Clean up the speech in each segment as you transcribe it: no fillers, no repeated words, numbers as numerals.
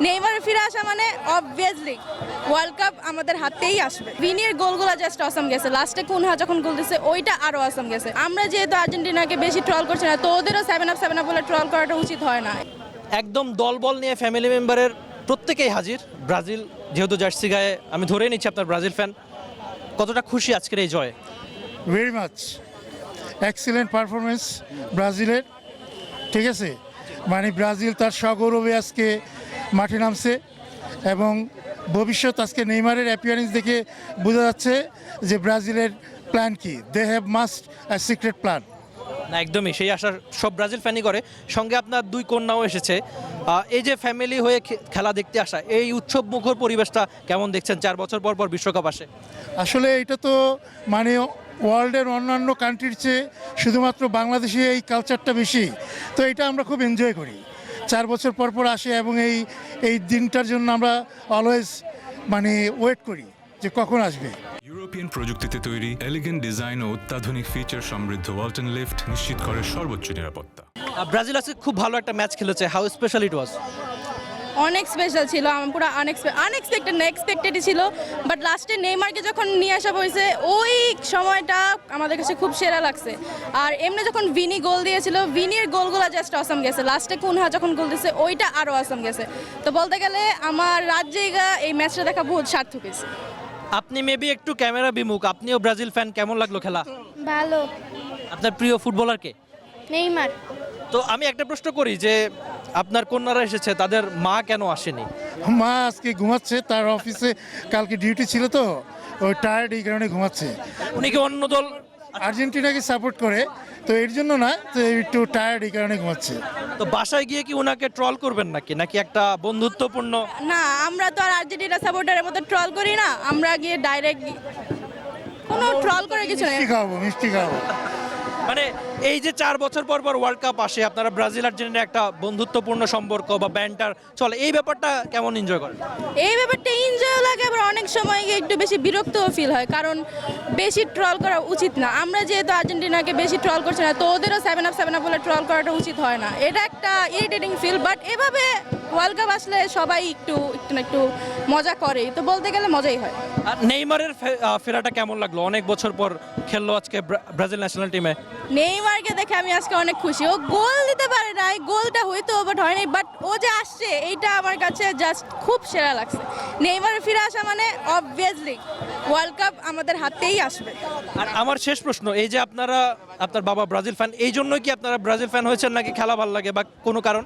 Neymar ফিরে আসা মানে অবভিয়াসলি ওয়ার্ল্ড কাপ আমাদের হাতেই আসবে। ভিনির গোলগুলো জাস্ট অসম গেছে, লাস্টে কুনহা যখন গোল দিছে ওইটা আরো অসম গেছে। আমরা যেহেতু আর্জেন্টিনাকে বেশি ট্রল করছি না, তো ওদেরও 7 আপ বলে ট্রল করাটা উচিত হয় না। একদম দলবল নিয়ে ফ্যামিলি মেম্বারের প্রত্যেকেই হাজির। ব্রাজিল যেহেতু জার্সি গায়ে, আমি ধরেই নিচ্ছি আপনার ব্রাজিল ফ্যান। কতটা খুশি আজকের এই জয়ে? ভেরি মাচ এক্সিলেন্ট পারফরমেন্স ব্রাজিলের, ঠিক আছে। মানে ব্রাজিল তার সগৌরবে আজকে মাঠে নামছে এবং ভবিষ্যৎ আজকে নেইমারের অ্যাপিয়ারেন্স দেখে বোঝা যাচ্ছে যে ব্রাজিলের প্ল্যান কি। They have must secret plan. না, একদমই সেই আশা সব ব্রাজিল ফ্যানই করে। সঙ্গে আপনার দুই কন্যাও এসেছে। এই যে ফ্যামিলি হয়ে খেলা দেখতে আসা, এই উৎসব মুখর পরিবেশটা কেমন দেখছেন? 4 বছর পর পর বিশ্বকাপ আসে। আসলে এটা তো মানে ওয়ার্ল্ডের অন্যান্য কান্ট্রির চেয়ে শুধুমাত্র বাংলাদেশে এই কালচারটা বেশি, তো এটা আমরা খুব এনজয় করি। 4 বছর পর পর আসে এবং এই দিনটার জন্য আমরা অলওয়েজ মানে ওয়েট করি যে কখন আসবে। ইউরোপিয়ান প্রযুক্তিতে তৈরি এলিগেন্ট ডিজাইন ও অত্যাধুনিক ফিচার সমৃদ্ধ ওয়ালটন লিফট নিশ্চিত করে সর্বোচ্চ নিরাপত্তা। ব্রাজিল আজকে খুব ভালো একটা ম্যাচ খেলেছে। হাউ স্পেশাল ইট ওয়াজ? অনেক স্পেশাল ছিল, আমার পুরো আনএক্সপেক্টেডই ছিল। বাট লাস্টে নেইমারকে যখন নিয়ে আসা হয়েছে ওই সময়টা আমাদের কাছে খুব সেরা লাগছে। আর এমনি যখন ভিনি গোল দিয়েছিল, ভিনির গোলগুলো জাস্ট অসম গেছে, লাস্টে কুনহা যখন গোল দিয়েছে ওইটা আরও অসম গেছে। তো বলতে গেলে আমার রাত জায়গা এই ম্যাচটা দেখা বহুত সার্থক হয়েছে। আপনি মেবি একটু ক্যামেরা বিমুখ, আপনিও ব্রাজিল ফ্যান। কেমন লাগলো খেলা? ভালো। আপনার প্রিয় ফুটবলার কে? নেইমার। তো আমি একটা প্রশ্ন করি যে আপনার কন্যারা এসেছে, তাদের মা কেন আসেনি? মা আজকে ঘুমাচ্ছে, তার অফিসে কালকে ডিউটি ছিল তো ওই টায়ার্ড, এই কারণে ঘুমাচ্ছে। উনি কি অন্য দল? আর্জেন্টিনাকে সাপোর্ট করে, তো এর জন্য না, তো একটু টায়ার্ড, এই কারণে ঘুমাচ্ছে। তো বাসায় গিয়ে কি ওনাকে ট্রল করবেন নাকি একটা বন্ধুত্বপূর্ণ? না, আমরা তো আর আর্জেন্টিনা সাপোর্টারের মতো ট্রল করি না, আমরা গিয়ে ডাইরেক্ট কোনো ট্রল করে কিছু নেই। মিষ্টি খাওয়াবো। মানে এই যে 4 বছর পর পর ওয়ার্ল্ড কাপ আসে, আপনারা ব্রাজিল আর্জেন্টিনা একটা বন্ধুত্বপূর্ণ সম্পর্ক বা ব্যান্টার চলে, এই ব্যাপারটা কেমন এনজয় করেন? এই ব্যাপারটা এনজয় লাগে, আবার অনেক সময় গিয়ে একটু বেশি বিরক্তও ফিল হয়, কারণ বেশি ট্রল করা উচিত না। আমরা যেহেতু আর্জেন্টিনাকে বেশি ট্রল করছি না, তো ওদেরও 7 আপ বলে ট্রল করাটা উচিত হয় না। এটা একটা ইরিটেটিং ফিল। বাট এভাবে ওয়ার্ল্ড কাপ আসলে সবাই একটু মজা করে, তো বলতে গেলে মজাই হয়। আর নেইমারের ফেরাটা কেমন লাগলো? অনেক বছর পর খেললো আজকে ব্রাজিল ন্যাশনাল টিমে। নেইমারকে দেখে আমি আজকে অনেক খুশি। ও গোল দিতে পারে নাই, গোলটা হয়তো বাট হয়নি, বাট ও যে আসছে এইটা আমার কাছে জাস্ট খুব সেরা লাগছে। নেইমারের ফিরে আসা মানে অবভিয়াসলি ওয়ার্ল্ড কাপ আমাদের হাতেই আসবে। আর আমার শেষ প্রশ্ন, এই যে আপনার বাবা ব্রাজিল ফ্যান, এই জন্যই কি আপনারা ব্রাজিল ফ্যান হয়েছেন নাকি খেলা ভালো লাগে বা কোনো কারণ?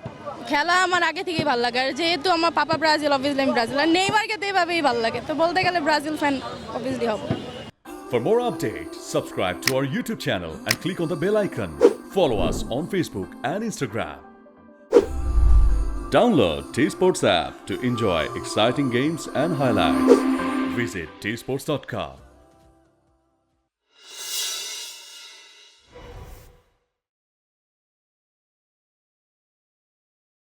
খেলা আমার আগে থেকেই ভালো লাগে, আর যেহেতু আমার পাপা ব্রাজিল, অবভিয়াসলি আমি ব্রাজিল। আর নেইমারকে তো এইভাবেই ভালো লাগে, তো বলতে গেলে ব্রাজিল ফ্যান অবভিয়াসলি হবো। For more updates, subscribe to our YouTube channel and click on the bell icon. Follow us on Facebook and Instagram. Download T-Sports app to enjoy exciting games and highlights. Visit tsports.com.